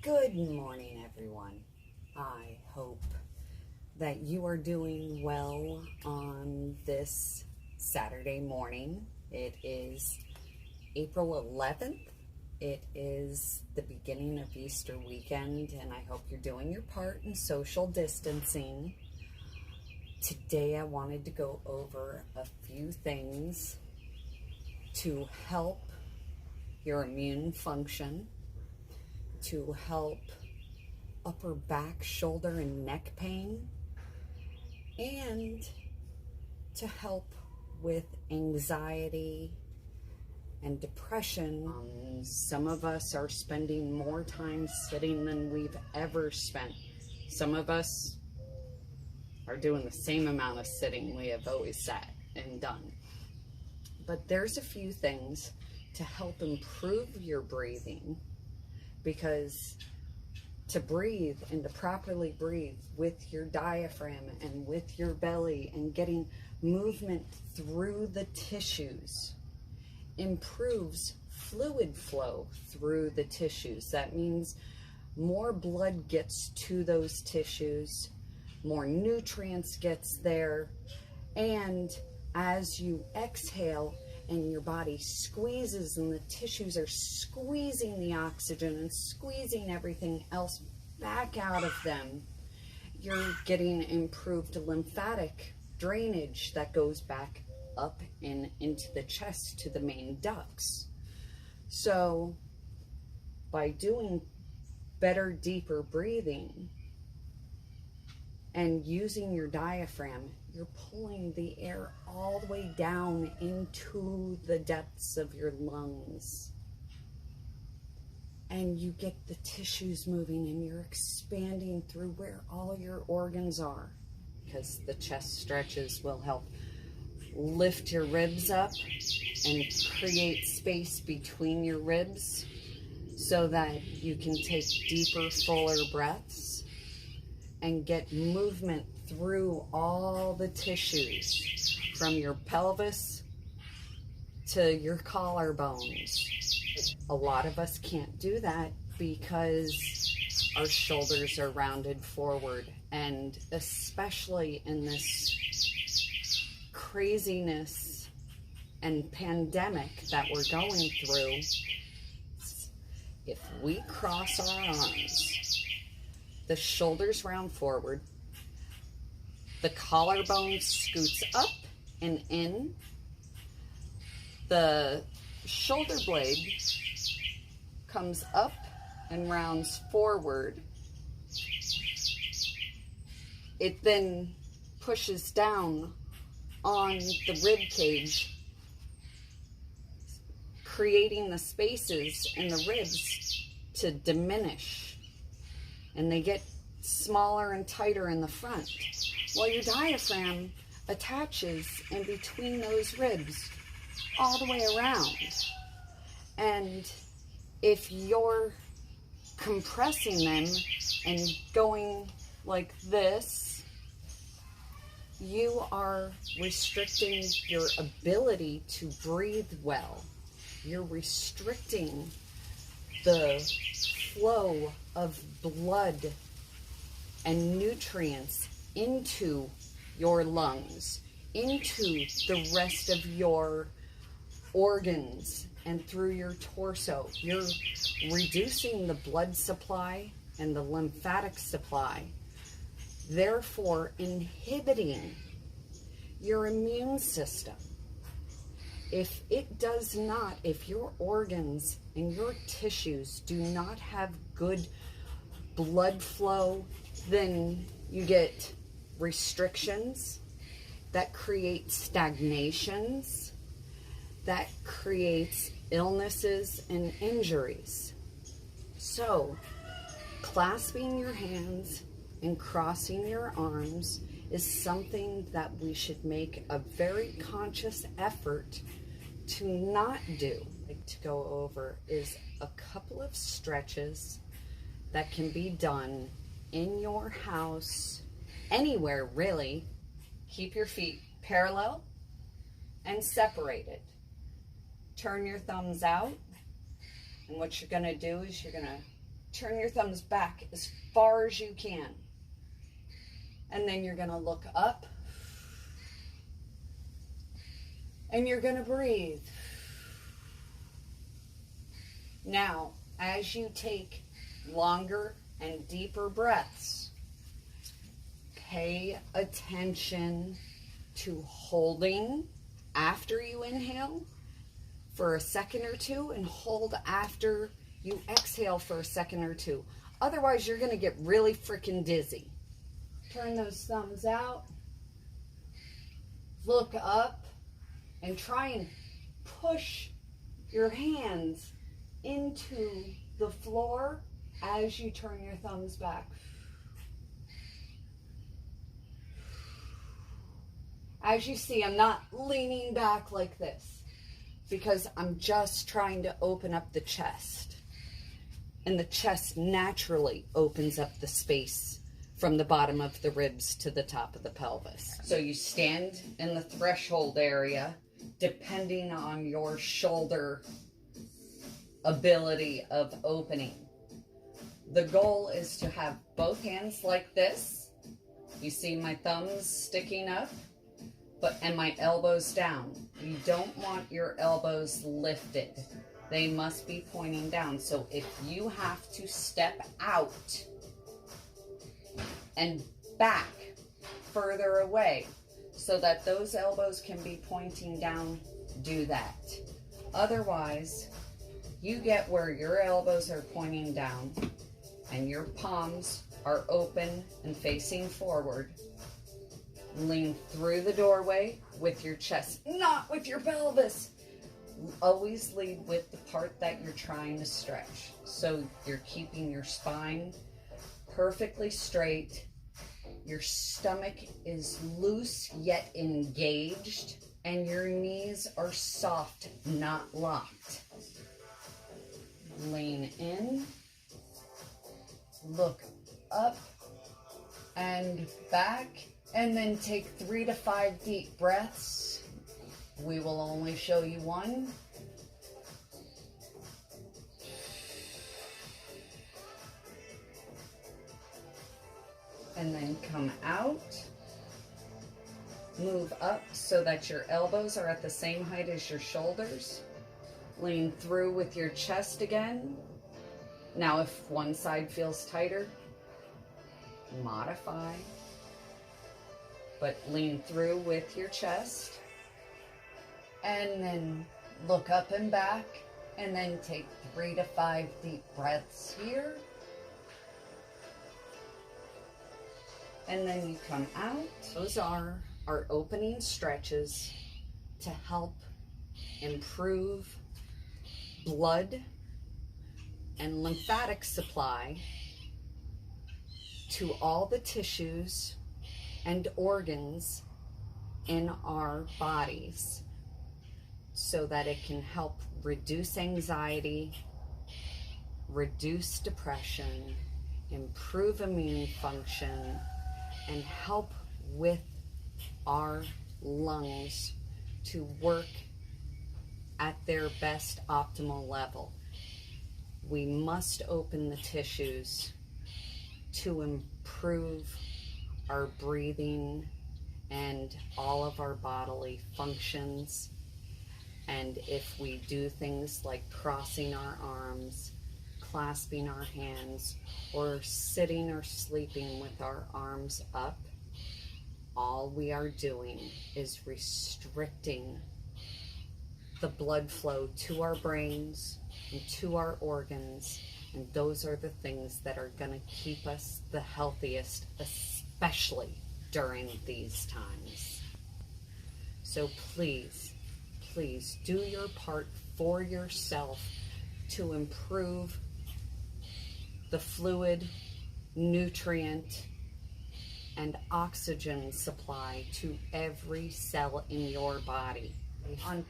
Good morning, everyone. I hope that you are doing well on this Saturday morning. It is April 11th. It is the beginning of Easter weekend, and I hope you're doing your part in social distancing. Today, I wanted to go over a few things to help your immune function, to help upper back, shoulder, and neck pain, and to help with anxiety and depression. Some of us are spending more time sitting than we've ever spent. Some of us are doing the same amount of sitting we have always sat and done. But there's a few things to help improve your breathing, because to breathe and to properly breathe with your diaphragm and with your belly and getting movement through the tissues improves fluid flow through the tissues. That means more blood gets to those tissues, more nutrients gets there, and as you exhale and your body squeezes and the tissues are squeezing the oxygen and squeezing everything else back out of them, you're getting improved lymphatic drainage that goes back up and into the chest to the main ducts. So by doing better, deeper breathing and using your diaphragm, you're pulling the air all the way down into the depths of your lungs. And you get the tissues moving and you're expanding through where all your organs are, because the chest stretches will help lift your ribs up and create space between your ribs so that you can take deeper, fuller breaths and get movement through all the tissues from your pelvis to your collarbones. A lot of us can't do that because our shoulders are rounded forward, and especially in this craziness and pandemic that we're going through, if we cross our arms, the shoulders round forward, the collarbone scoots up and in, the shoulder blade comes up and rounds forward. It then pushes down on the rib cage, creating the spaces in the ribs to diminish, and they get smaller and tighter in the front, while your diaphragm attaches in between those ribs all the way around. And if you're compressing them and going like this, you are restricting your ability to breathe well. You're restricting the flow of blood and nutrients into your lungs, into the rest of your organs and through your torso. You're reducing the blood supply and the lymphatic supply, therefore inhibiting your immune system. If it does not, if your organs and your tissues do not have good blood flow, then you get restrictions that create stagnations, that creates illnesses and injuries. So, clasping your hands and crossing your arms is something that we should make a very conscious effort to not do. Like to go over is a couple of stretches that can be done in your house, anywhere really. Keep your feet parallel and separated. Turn your thumbs out, and what you're going to do is you're going to turn your thumbs back as far as you can. And then you're going to look up. And you're going to breathe. Now, as you take longer and deeper breaths, pay attention to holding after you inhale for a second or two and hold after you exhale for a second or two. Otherwise, you're going to get really freaking dizzy. Turn those thumbs out. Look up and try and push your hands into the floor as you turn your thumbs back. As you see, I'm not leaning back like this because I'm just trying to open up the chest. And the chest naturally opens up the space from the bottom of the ribs to the top of the pelvis. So you stand in the threshold area, depending on your shoulder ability of opening. The goal is to have both hands like this. You see my thumbs sticking up, and my elbows down. You don't want your elbows lifted. They must be pointing down. So if you have to step out and back further away so that those elbows can be pointing down, do that. Otherwise, you get where your elbows are pointing down and your palms are open and facing forward. Lean through the doorway with your chest, not with your pelvis. Always lead with the part that you're trying to stretch. So you're keeping your spine perfectly straight. Your stomach is loose yet engaged, and your knees are soft, not locked. Lean in, look up and back, and then take 3 to 5 deep breaths. We will only show you one. And then come out. Move up so that your elbows are at the same height as your shoulders. Lean through with your chest again. Now, if one side feels tighter, modify. But lean through with your chest. And then look up and back. And then take 3 to 5 deep breaths here. And then you come out. Those are our opening stretches to help improve blood and lymphatic supply to all the tissues and organs in our bodies, so that it can help reduce anxiety, reduce depression, improve immune function, and help with our lungs to work at their best optimal level. We must open the tissues to improve our breathing and all of our bodily functions. And if we do things like crossing our arms, clasping our hands, or sitting or sleeping with our arms up, all we are doing is restricting the blood flow to our brains and to our organs, and those are the things that are going to keep us the healthiest, especially during these times. So please, please do your part for yourself to improve the fluid, nutrient, and oxygen supply to every cell in your body. On